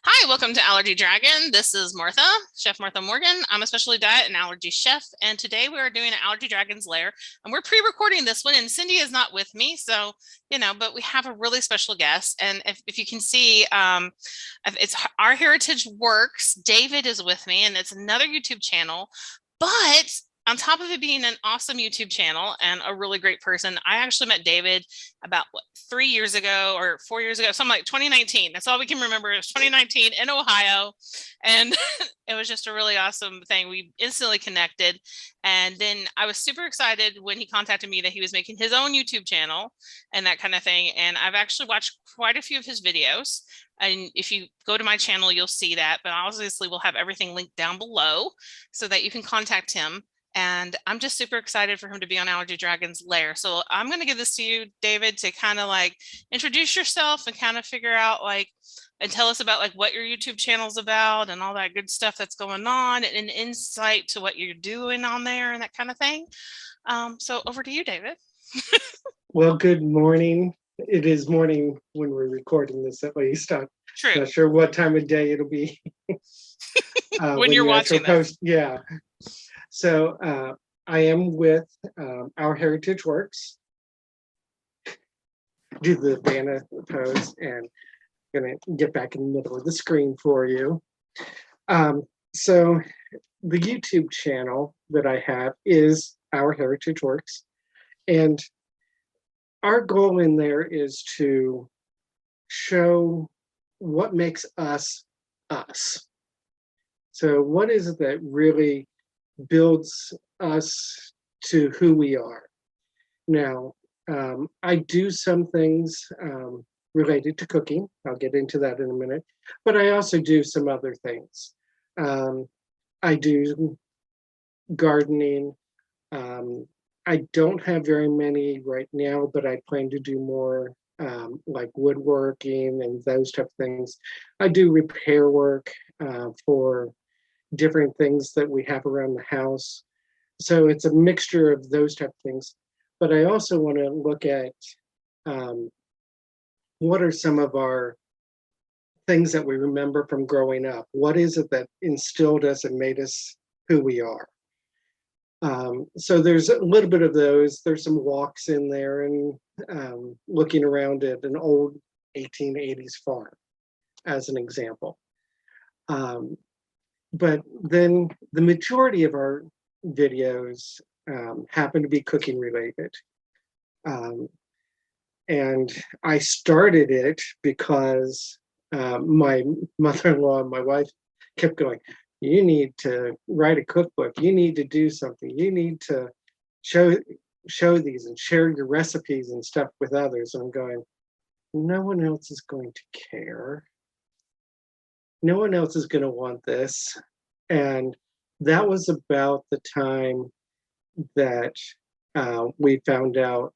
Hi, welcome to Allergy Dragon. This is Martha, Chef Martha Morgan. I'm a specialty diet and allergy chef, and today we are doing an Allergy Dragon's Lair, and we're pre-recording this one, and Cindy is not with me, so, but we have a really special guest, and if you can see, it's Our Heritage Works. David is with me, and it's another YouTube channel, but on top of it being an awesome YouTube channel and a really great person, I actually met David about 3 years ago or 4 years ago, something like 2019. That's all we can remember. It was 2019 in Ohio. And it was just a really awesome thing. We instantly connected. And then I was super excited when he contacted me that he was making his own YouTube channel and that kind of thing. And I've actually watched quite a few of his videos. And if you go to my channel, you'll see that. But obviously, we'll have everything linked down below so that you can contact him. And I'm just super excited for him to be on Allergy Dragon's Lair. So I'm going to give this to you, David, to kind of like introduce yourself and kind of figure out and tell us about what your YouTube channel's about and all that good stuff that's going on and an insight to what you're doing on there and that kind of thing. So over to you, David. Well, good morning. It is morning when we're recording this, at least. I'm not sure what time of day it'll be. when you're watching this. Yeah. So I am with Our Heritage Works. Do the banner pose, and I'm gonna get back in the middle of the screen for you. So the YouTube channel that I have is Our Heritage Works, and our goal in there is to show what makes us us. So what is it that really builds us to who we are? Now, I do some things related to cooking. I'll get into that in a minute, but I also do some other things. I do gardening. I don't have very many right now, but I plan to do more like woodworking and those type of things. I do repair work for different things that we have around the house. So it's a mixture of those type of things. But I also want to look at what are some of our things that we remember from growing up? What is it that instilled us and made us who we are? So there's a little bit of those. There's some walks in there and looking around at an old 1880s farm, as an example. But then the majority of our videos happen to be cooking related. And I started it because my mother-in-law and my wife kept going, you need to write a cookbook. You need to do something. You need to show these and share your recipes and stuff with others. And I'm going, no one else is going to care. No one else is going to want this. And that was about the time that we found out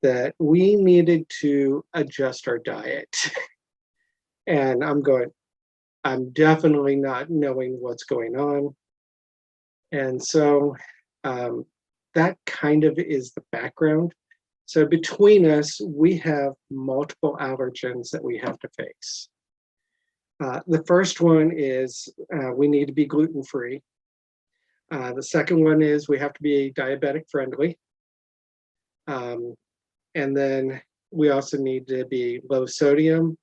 that we needed to adjust our diet. And I'm definitely not knowing what's going on. And so that kind of is the background. So between us, we have multiple allergens that we have to face. The first one is we need to be gluten-free. The second one is we have to be diabetic friendly. And then we also need to be low sodium.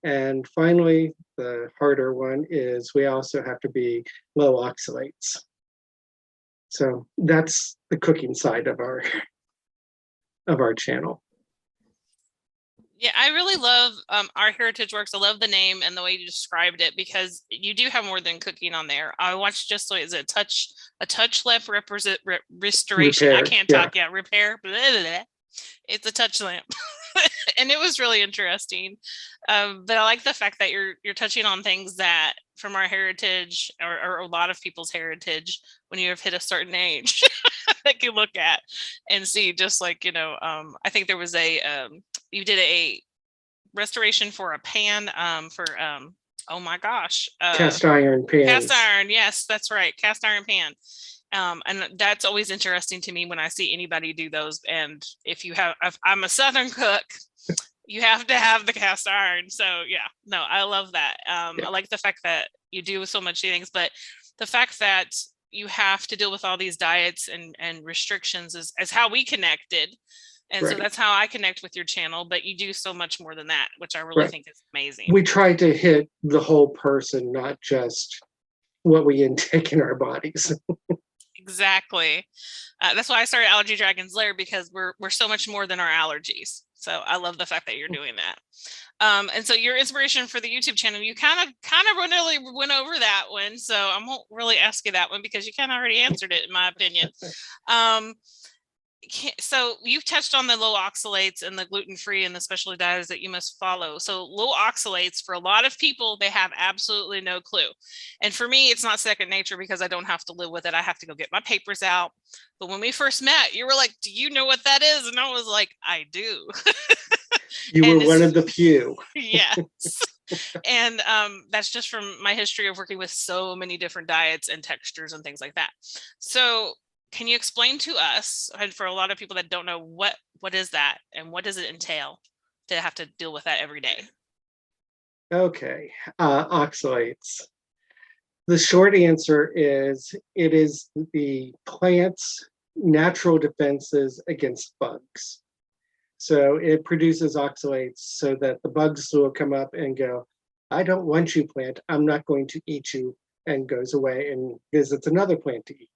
And finally, the harder one is we also have to be low oxalates. So that's the cooking side of our channel. Yeah, I really love Our Heritage Works. I love the name and the way you described it because you do have more than cooking on there. I watched just is it a touch left restoration. Repair, I can't talk yet. Repair. Blah, blah, blah. It's a touch lamp, and it was really interesting. But I like the fact that you're touching on things that from our heritage or a lot of people's heritage when you have hit a certain age that you look at and see just I think there was you did a restoration for a pan oh my gosh. Cast iron pan. Cast iron. Yes, that's right. Cast iron pan. And that's always interesting to me when I see anybody do those. And if I'm a Southern cook, You have to have the cast iron. So yeah, no, I love that. Yeah. I like the fact that you do so much things, but the fact that you have to deal with all these diets and restrictions is how we connected. And so Right. that's how I connect with your channel, but you do so much more than that, which I really Right. think is amazing. We try to hit the whole person, not just what we intake in our bodies. Exactly. That's why I started Allergy Dragons Lair, because we're so much more than our allergies. So I love the fact that you're doing that. And so your inspiration for the YouTube channel, you kind of really went over that one. So I won't really ask you that one because you kind of already answered it, in my opinion. So you've touched on the low oxalates and the gluten-free and the specialty diets that you must follow. So low oxalates, for a lot of people, they have absolutely no clue. And for me, it's not second nature because I don't have to live with it. I have to go get my papers out. But when we first met, you were like, do you know what that is? And I was like, I do. You were one of the few. Yes. And that's just from my history of working with so many different diets and textures and things like that. So can you explain to us, and for a lot of people that don't know, what is that and what does it entail to have to deal with that every day? Okay, oxalates. The short answer is it is the plant's natural defenses against bugs. So it produces oxalates so that the bugs will come up and go, I don't want you, plant. I'm not going to eat you, and goes away and visits another plant to eat.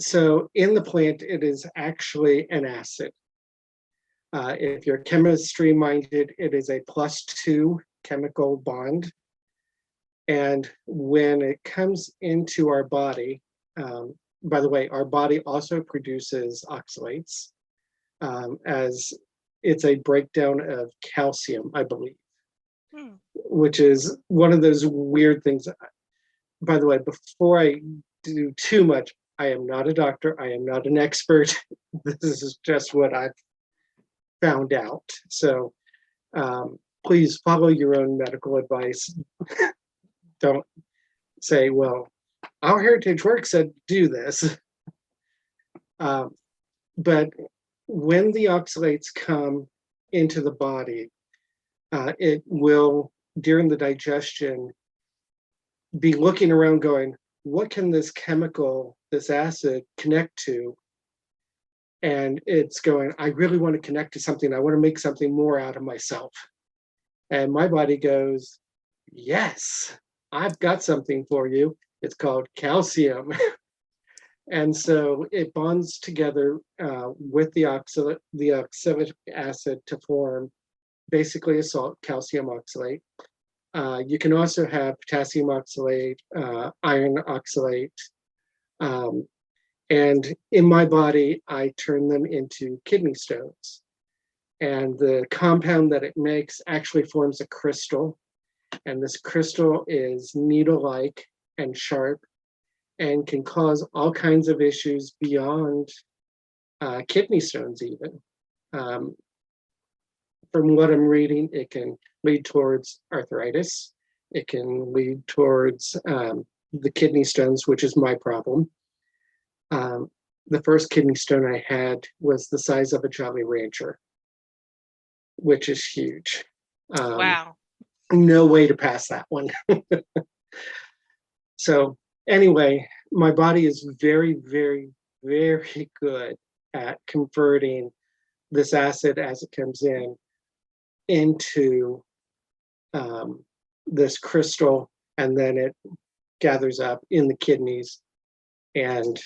So in the plant, it is actually an acid. If you're chemistry minded, it is a +2 chemical bond. And when it comes into our body, by the way, our body also produces oxalates, as it's a breakdown of calcium, I believe, which is one of those weird things. By the way, before I do too much, I am not a doctor. I am not an expert. This is just what I've found out. So please follow your own medical advice. Don't say, well, our Heritage Work said do this. But when the oxalates come into the body, it will, during the digestion, be looking around going, what can this chemical, this acid, connect to? And it's going, I really want to connect to something. I want to make something more out of myself. And my body goes, yes, I've got something for you. It's called calcium. And so it bonds together with the oxalic acid to form basically a salt, calcium oxalate. You can also have potassium oxalate, iron oxalate. And in my body, I turn them into kidney stones. And the compound that it makes actually forms a crystal. And this crystal is needle-like and sharp and can cause all kinds of issues beyond kidney stones even. From what I'm reading, it can lead towards arthritis. It can lead towards the kidney stones, which is my problem. The first kidney stone I had was the size of a Jolly Rancher, which is huge. Wow. No way to pass that one. So anyway, my body is very, very, very good at converting this acid as it comes in into this crystal, and then it gathers up in the kidneys and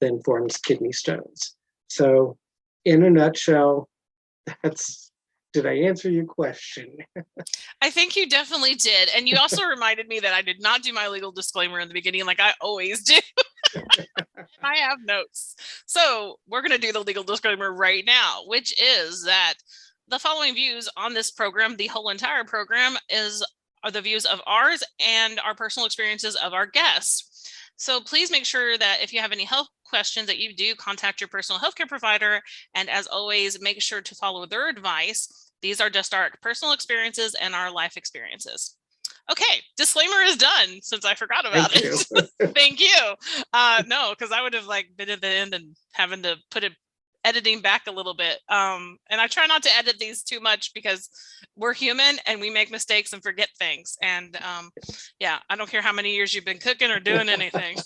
then forms kidney stones. So in a nutshell, did I answer your question? I think you definitely did. And you also reminded me that I did not do my legal disclaimer in the beginning, like I always do. I have notes. So we're going to do the legal disclaimer right now, which is that the following views on this program, the whole entire program, are the views of ours and our personal experiences of our guests. So please make sure that if you have any health questions that you do, contact your personal healthcare provider. And as always, make sure to follow their advice. These are just our personal experiences and our life experiences. Okay, disclaimer is done since I forgot about it. Thank you. No, because I would have been at the end and having to put it editing back a little bit. And I try not to edit these too much because we're human and we make mistakes and forget things. And yeah, I don't care how many years you've been cooking or doing anything.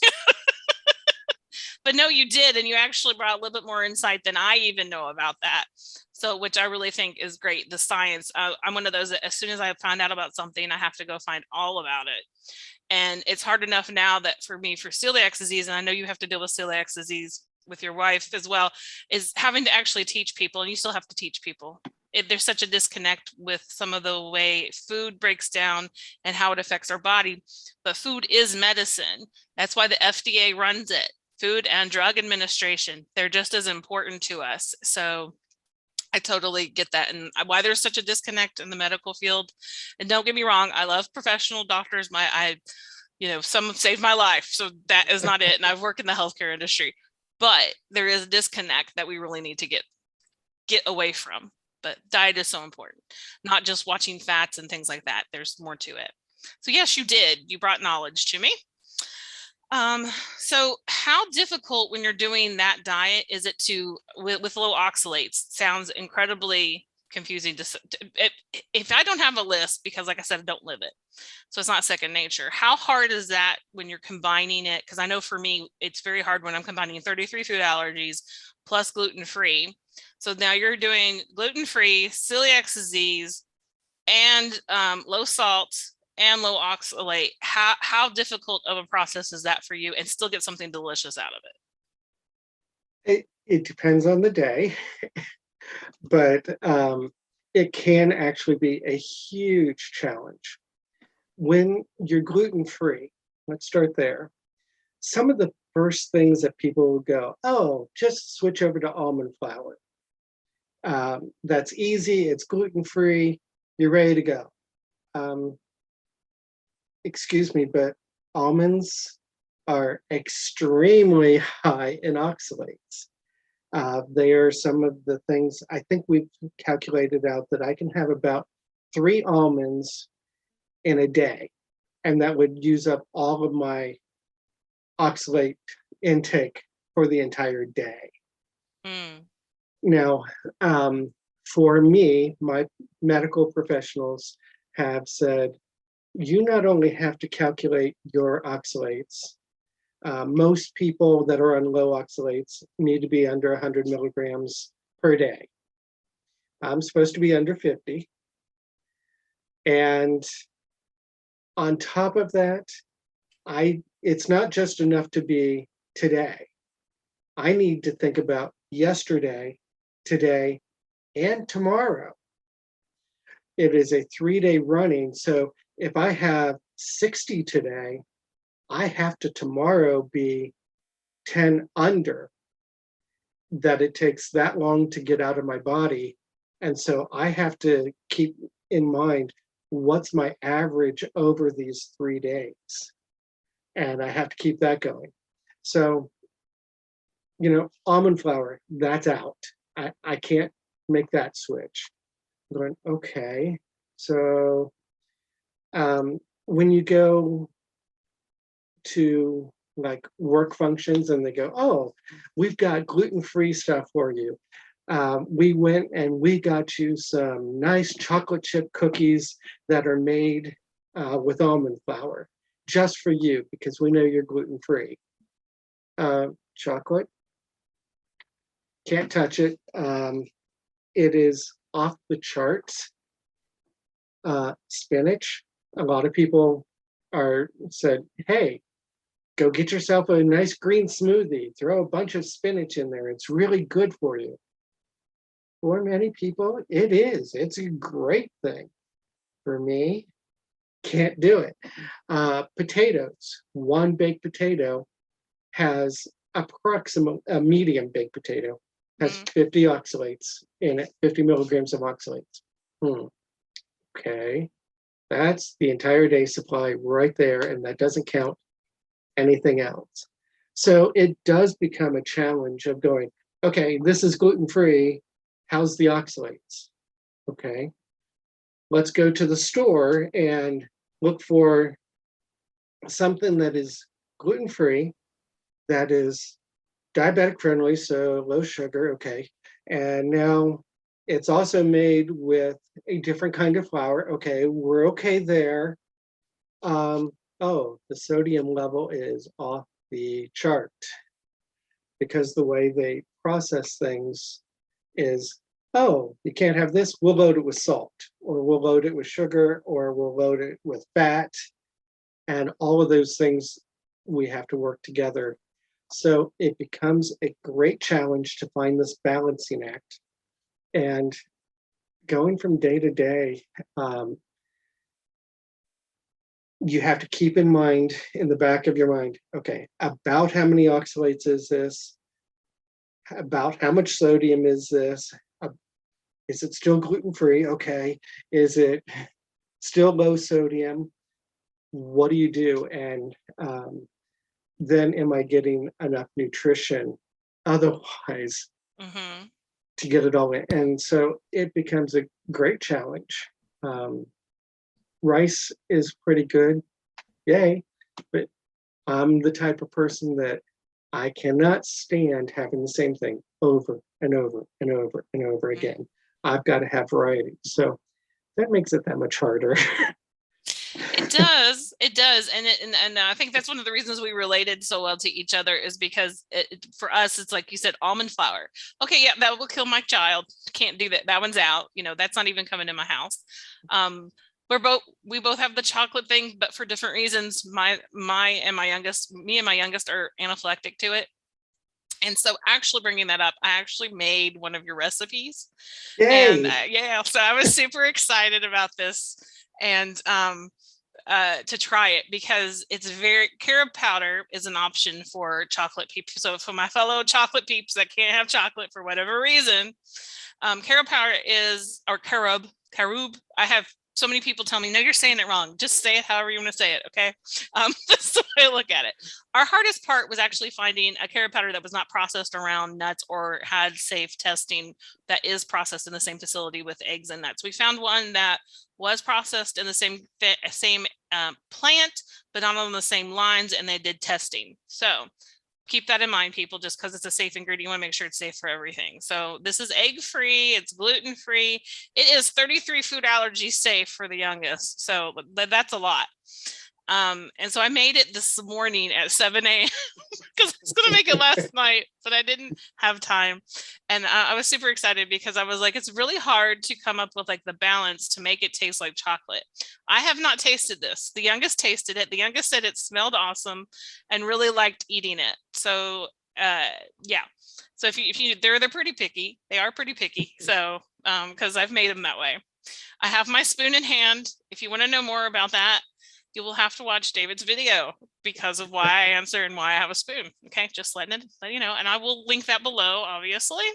But no, you did. And you actually brought a little bit more insight than I even know about that. So, which I really think is great. The science, I'm one of those that as soon as I find out about something, I have to go find all about it. And it's hard enough now that for me, for celiac disease, and I know you have to deal with celiac disease with your wife as well, is having to actually teach people, and you still have to teach people. There's such a disconnect with some of the way food breaks down and how it affects our body. But food is medicine. That's why the FDA runs it. Food and Drug Administration, they're just as important to us. So I totally get that, and why there's such a disconnect in the medical field. And don't get me wrong, I love professional doctors. Some have saved my life, so that is not it. And I've worked in the healthcare industry, but there is a disconnect that we really need to get away from. But diet is so important, not just watching fats and things like that. There's more to it. So yes, you did. You brought knowledge to me. So how difficult when you're doing that diet is it with low oxalates? Sounds incredibly confusing if I don't have a list, because like I said, I don't live it. So it's not second nature. How hard is that when you're combining it? Because I know for me, it's very hard when I'm combining 33 food allergies plus gluten-free. So now you're doing gluten-free, celiac disease, and low salt and low oxalate. How difficult of a process is that for you, and still get something delicious out of it? It depends on the day, but it can actually be a huge challenge. When you're gluten-free, let's start there. Some of the first things that people will go, oh, just switch over to almond flour. That's easy, it's gluten-free, you're ready to go. Excuse me, but almonds are extremely high in oxalates. They are some of the things, I think we've calculated out that I can have about 3 almonds in a day, and that would use up all of my oxalate intake for the entire day. Mm. Now, for me, my medical professionals have said, you not only have to calculate your oxalates, most people that are on low oxalates need to be under 100 milligrams per day. I'm supposed to be under 50. And on top of that, it's not just enough to be today. I need to think about yesterday, today, and tomorrow. It is a 3-day running. So if I have 60 today, I have to tomorrow be 10 under, that it takes that long to get out of my body. And so I have to keep in mind, what's my average over these 3 days? And I have to keep that going. So, almond flour, that's out. I can't make that switch. I'm going, okay. So when you go to like work functions and they go, oh, we've got gluten-free stuff for you. We went and we got you some nice chocolate chip cookies that are made with almond flour just for you because we know you're gluten-free. Chocolate, can't touch it. It is off the charts. Spinach, a lot of people said, hey, go get yourself a nice green smoothie, throw a bunch of spinach in there. It's really good for you. For many people, it is. It's a great thing. For me, can't do it. Potatoes, one baked potato has a medium baked potato has 50 oxalates in it, 50 milligrams of oxalates. Okay, that's the entire day supply right there, and that doesn't count anything else. So it does become a challenge of going, okay, this is gluten-free, how's the oxalates? Okay, let's go to the store and look for something that is gluten-free, that is diabetic friendly, so low sugar, okay. And now it's also made with a different kind of flour. Okay, we're okay there. Oh, the sodium level is off the chart because the way they process things is, oh, you can't have this, we'll load it with salt, or we'll load it with sugar, or we'll load it with fat. And all of those things we have to work together. So it becomes a great challenge to find this balancing act. And going from day to day, you have to keep in mind, in the back of your mind, okay, about how many oxalates is this? About how much sodium is this? Is it still gluten-free? Okay. Is it still low sodium? What do you do? And then am I getting enough nutrition otherwise to get it all in? And so it becomes a great challenge. Rice is pretty good, yay, but I'm the type of person that I cannot stand having the same thing over and over and over and over again. I've got to have variety. So that makes it that much harder. It does. It does. And I think that's one of the reasons we related so well to each other is because for us, it's like you said, almond flour. Okay, yeah, that will kill my child. Can't do that. That one's out. You know, that's not even coming in my house. We both have the chocolate thing, but for different reasons. Me and my youngest are anaphylactic to it. And so actually bringing that up, I actually made one of your recipes. Yay. And yeah, so I was super excited about this. And to try it because it's carob powder is an option for chocolate peeps. So for my fellow chocolate peeps that can't have chocolate for whatever reason, carob powder is, or carob. I have so many people tell me, no, you're saying it wrong. Just say it however you want to say it. Okay. That's the way I look at it. Our hardest part was actually finding a carob powder that was not processed around nuts or had safe testing that is processed in the same facility with eggs and nuts. We found one that was processed in the same plant, but not on the same lines, and they did testing. So keep that in mind, people, just because it's a safe ingredient, you want to make sure it's safe for everything. So this is egg-free, it's gluten-free. It is 33 food allergy safe for the youngest. So that's a lot. And so I made it this morning at 7 a.m. because I was going to make it last night, but I didn't have time. And I was super excited because I was like, it's really hard to come up with like the balance to make it taste like chocolate. I have not tasted this. The youngest tasted it. The youngest said it smelled awesome and really liked eating it. So yeah. So if you they're pretty picky. They are pretty picky. So because I've made them that way. I have my spoon in hand. If you want to know more about that, you will have to watch David's video because of why I answer and why I have a spoon. Okay, just let you know, and I will link that below, obviously.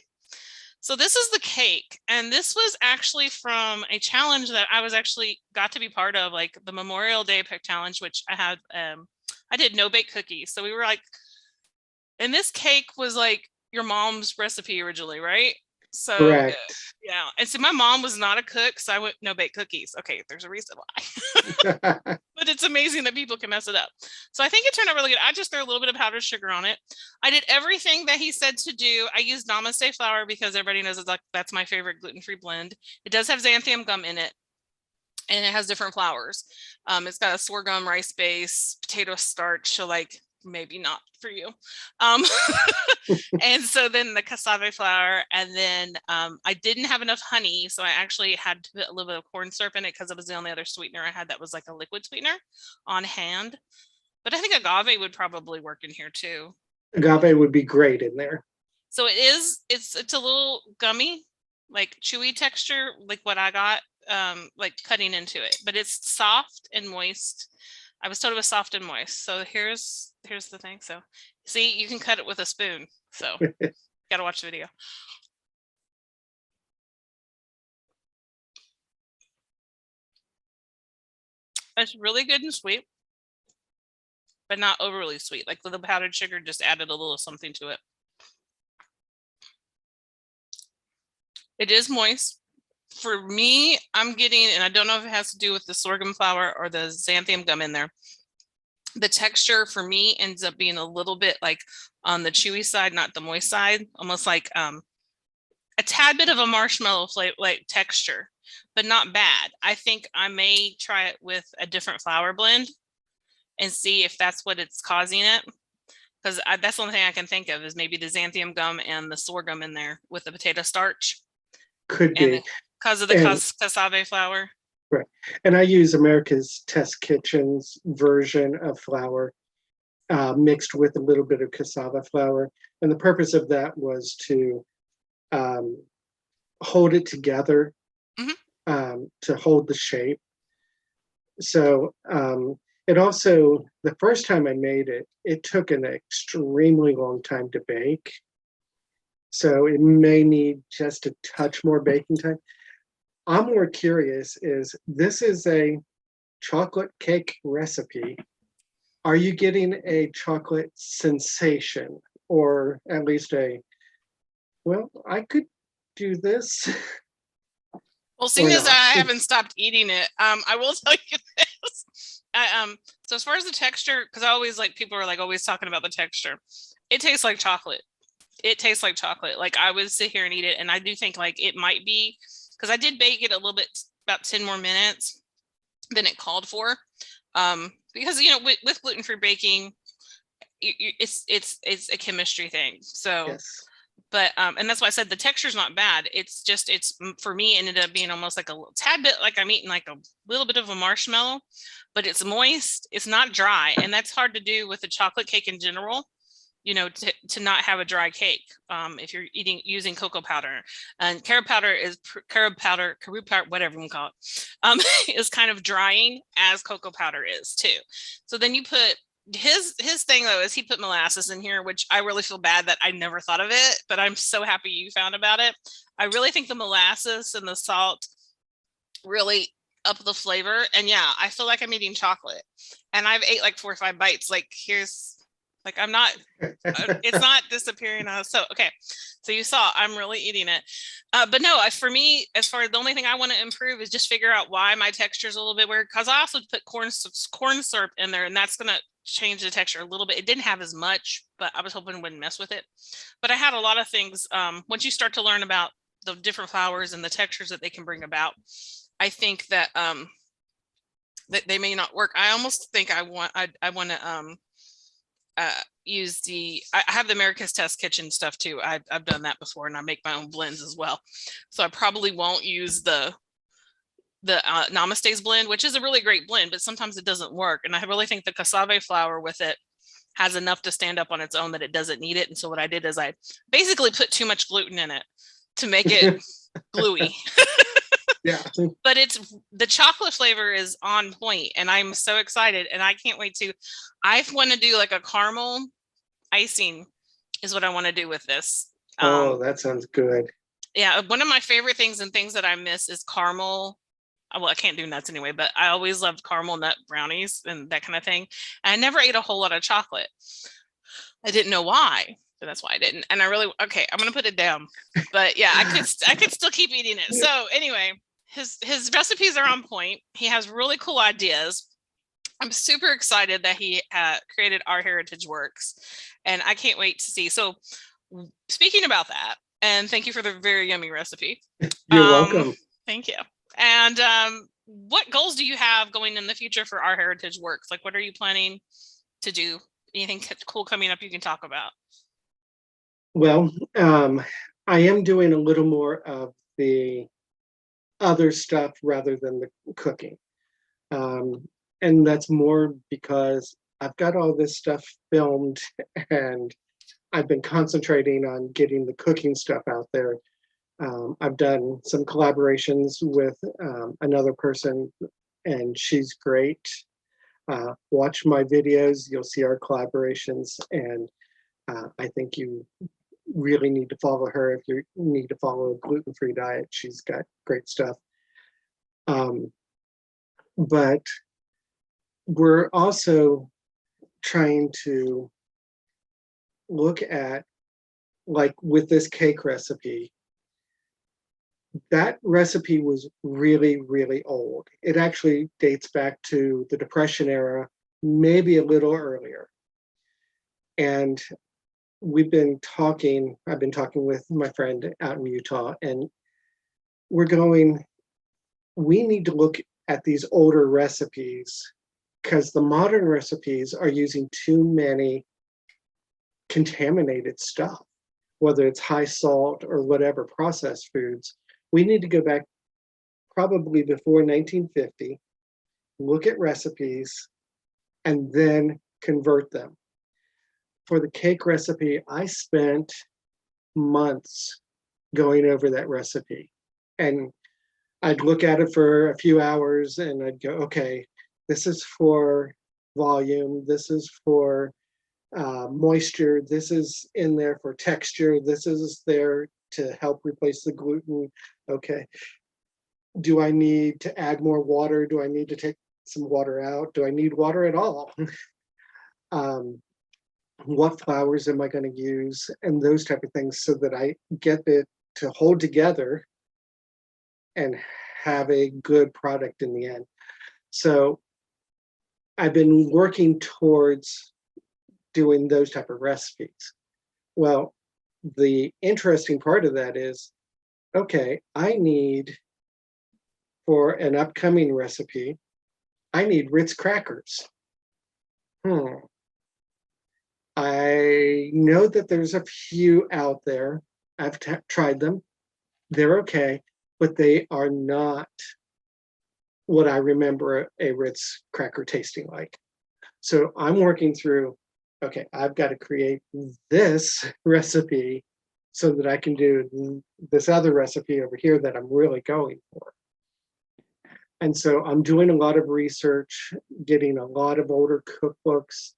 So this is the cake, and this was actually from a challenge that I was actually got to be part of, like the Memorial Day Pick Challenge, which I had. I did no bake cookies, so we were like, and this cake was like your mom's recipe originally, right? So Correct. yeah, and so my mom was not a cook, so I went no bake cookies. Okay, there's a reason why. But it's amazing that people can mess it up. So I think it turned out really good. I just threw a little bit of powdered sugar on it. I did everything that he said to do. I used namaste flour because everybody knows it's like that's my favorite gluten-free blend. It does have xanthan gum in it, and it has different flours. It's got a sorghum rice base, potato starch, so like maybe not for you. And so then the cassava flour, and then I didn't have enough honey, so I actually had to put a little bit of corn syrup in it because it was the only other sweetener I had that was like a liquid sweetener on hand. But I think agave would probably work in here too. Agave would be great in there. So it's a little gummy, like chewy texture, like what I got, like cutting into it, but it's soft and moist. I was told it was soft and moist. So here's the thing. So see, you can cut it with a spoon. So gotta watch the video. It's really good and sweet, but not overly sweet. Like the powdered sugar just added a little something to it. It is moist. For me, I'm getting, and I don't know if it has to do with the sorghum flour or the xanthan gum in there. The texture for me ends up being a little bit like on the chewy side, not the moist side, almost like a tad bit of a marshmallow flavor, like texture, but not bad. I think I may try it with a different flour blend and see if that's what it's causing it. Because that's the only thing I can think of is maybe the xanthium gum and the sorghum in there with the potato starch. Could And be. because of the cassava flour. Right. And I use America's Test Kitchen's version of flour mixed with a little bit of cassava flour. And the purpose of that was to hold it together, to hold the shape. So it also, the first time I made it, it took an extremely long time to bake. So it may need just a touch more baking time. I'm more curious is, this is a chocolate cake recipe. Are you getting a chocolate sensation, or at least well, I could do this? Well, seeing as I haven't stopped eating it, I will tell you this. So as far as the texture, because I always people are always talking about the texture. It tastes like chocolate. It tastes like chocolate. Like I would sit here and eat it, and I do think it might be because I did bake it a little bit, about 10 more minutes than it called for. Because with gluten-free baking, it's a chemistry thing. So. Yes. But and that's why I said the texture is not bad. It's just for me ended up being almost like a tad bit like I'm eating like a little bit of a marshmallow, but it's moist. It's not dry, and that's hard to do with a chocolate cake in general. To not have a dry cake if you're using cocoa powder, and carob powder, whatever you call it, is kind of drying as cocoa powder is too. So then you put. His thing though is he put molasses in here, which I really feel bad that I never thought of it, but I'm so happy you found about it. I really think the molasses and the salt really up the flavor. And yeah, I feel like I'm eating chocolate, and I've ate like 4 or 5 bites. I'm not, it's not disappearing. So, okay. So you saw, I'm really eating it. But no, for me, as far as the only thing I want to improve is just figure out why my texture is a little bit weird. Cause I also put corn syrup in there, and that's going to change the texture a little bit. It didn't have as much, but I was hoping it wouldn't mess with it. But I had a lot of things. Once you start to learn about the different flours and the textures that they can bring about, I think that, that they may not work. I almost think I want to, use I have the America's Test Kitchen stuff too. I've done that before, and I make my own blends as well. So I probably won't use the Namaste's blend, which is a really great blend, but sometimes it doesn't work. And I really think the cassava flour with it has enough to stand up on its own that it doesn't need it. And so what I did is I basically put too much gluten in it to make it gluey. Yeah. But the chocolate flavor is on point, and I'm so excited, and I can't wait I want to do like a caramel icing is what I want to do with this. Oh, that sounds good. Yeah. One of my favorite things and things that I miss is caramel. Well, I can't do nuts anyway, but I always loved caramel nut brownies and that kind of thing. And I never ate a whole lot of chocolate. I didn't know why. So that's why I didn't. And I'm going to put it down, but yeah, I could still keep eating it. So anyway, his recipes are on point. He has really cool ideas. I'm super excited that he created Our Heritage Works, and I can't wait to see. So speaking about that, and thank you for the very yummy recipe. You're welcome. Thank you. And what goals do you have going in the future for Our Heritage Works? Like, what are you planning to do? Anything cool coming up you can talk about? Well, I am doing a little more of the other stuff rather than the cooking. And that's more because I've got all this stuff filmed, and I've been concentrating on getting the cooking stuff out there. I've done some collaborations with another person, and she's great. Watch my videos, you'll see our collaborations, and I think you really need to follow her if you need to follow a gluten-free diet. She's got great stuff. But we're also trying to look at, like with this cake recipe, that recipe was really, really old. It actually dates back to the Depression era maybe a little earlier. And I've been talking with my friend out in Utah, and we need to look at these older recipes, because the modern recipes are using too many contaminated stuff, whether it's high salt or whatever processed foods. We need to go back probably before 1950, look at recipes, and then convert them. For the cake recipe, I spent months going over that recipe, and I'd look at it for a few hours and I'd go, okay, this is for volume, this is for moisture, this is in there for texture, this is there to help replace the gluten. Okay, do I need to add more water? Do I need to take some water out? Do I need water at all? What flours am I going to use? And those type of things, so that I get it to hold together and have a good product in the end. So I've been working towards doing those type of recipes. Well, the interesting part of that is, okay, for an upcoming recipe, I need Ritz crackers. I know that there's a few out there. I've tried them. They're okay, but they are not what I remember a Ritz cracker tasting like. So I'm working through, okay, I've got to create this recipe so that I can do this other recipe over here that I'm really going for. And so I'm doing a lot of research, getting a lot of older cookbooks.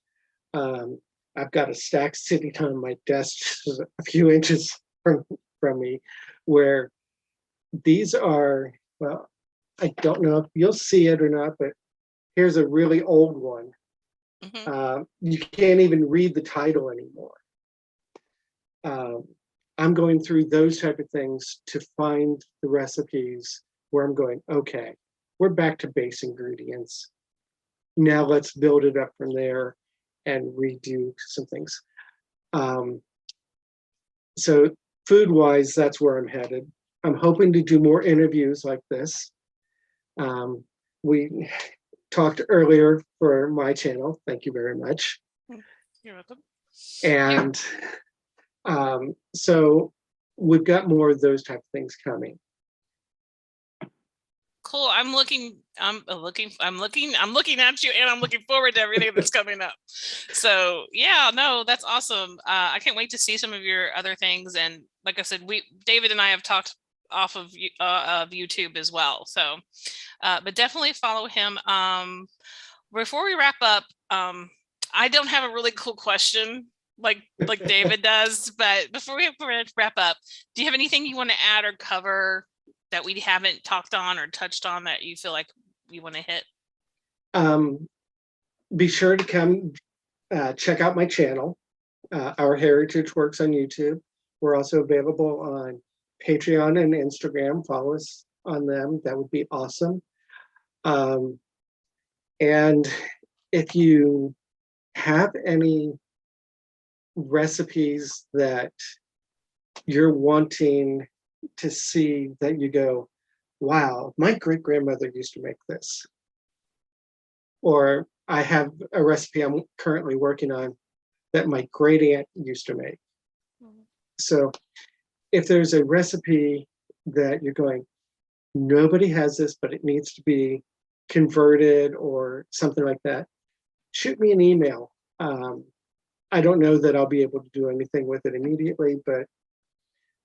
I've got a stack sitting on my desk just a few inches from me, where these are, well, I don't know if you'll see it or not, but here's a really old one. You can't even read the title anymore. I'm going through those type of things to find the recipes where I'm going, okay, we're back to base ingredients. Now let's build it up from there and redo some things. So food-wise, that's where I'm headed. I'm hoping to do more interviews like this. We talked earlier for my channel. Thank you very much. You're welcome. And so we've got more of those type of things coming. Cool. I'm looking at you, and I'm looking forward to everything that's coming up. So yeah, no, that's awesome. I can't wait to see some of your other things. And like I said, David and I have talked off of YouTube as well. So, but definitely follow him. Before we wrap up, I don't have a really cool question like David does, but before we wrap up, do you have anything you want to add or cover that we haven't talked on or touched on that you feel like you want to hit? Be sure to come check out my channel, Our Heritage Works on YouTube. We're also available on Patreon and Instagram. Follow us on them. That would be awesome. And if you have any recipes that you're wanting to see, that you go, wow, my great grandmother used to make this, or I have a recipe I'm currently working on that my great aunt used to make. So if there's a recipe that you're going, nobody has this, but it needs to be converted or something like that, shoot me an email. I don't know that I'll be able to do anything with it immediately, but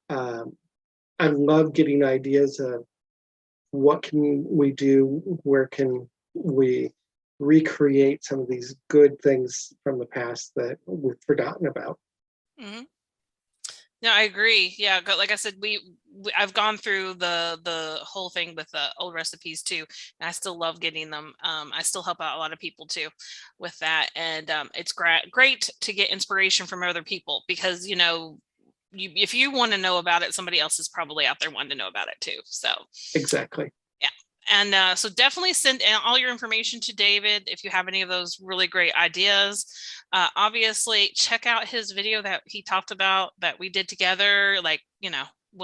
I love getting ideas of what can we do, where can we recreate some of these good things from the past that we've forgotten about. No, I agree. Yeah, like I said, I've gone through the whole thing with the old recipes too, and I still love getting them. I still help out a lot of people too with that, and it's great to get inspiration from other people, because if you want to know about it, somebody else is probably out there wanting to know about it too. So exactly. Yeah. And so definitely send in all your information to David if you have any of those really great ideas. Obviously, check out his video that he talked about that we did together. Like,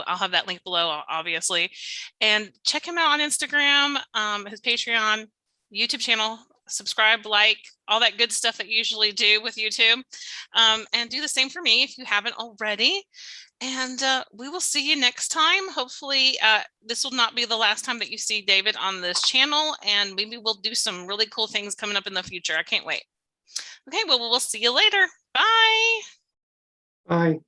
I'll have that link below, obviously. And check him out on Instagram, his Patreon, YouTube channel. Subscribe, like, all that good stuff that you usually do with YouTube. And do the same for me if you haven't already. And we will see you next time. Hopefully, this will not be the last time that you see David on this channel, and maybe we'll do some really cool things coming up in the future. I can't wait. Okay, well, we'll see you later. Bye. Bye.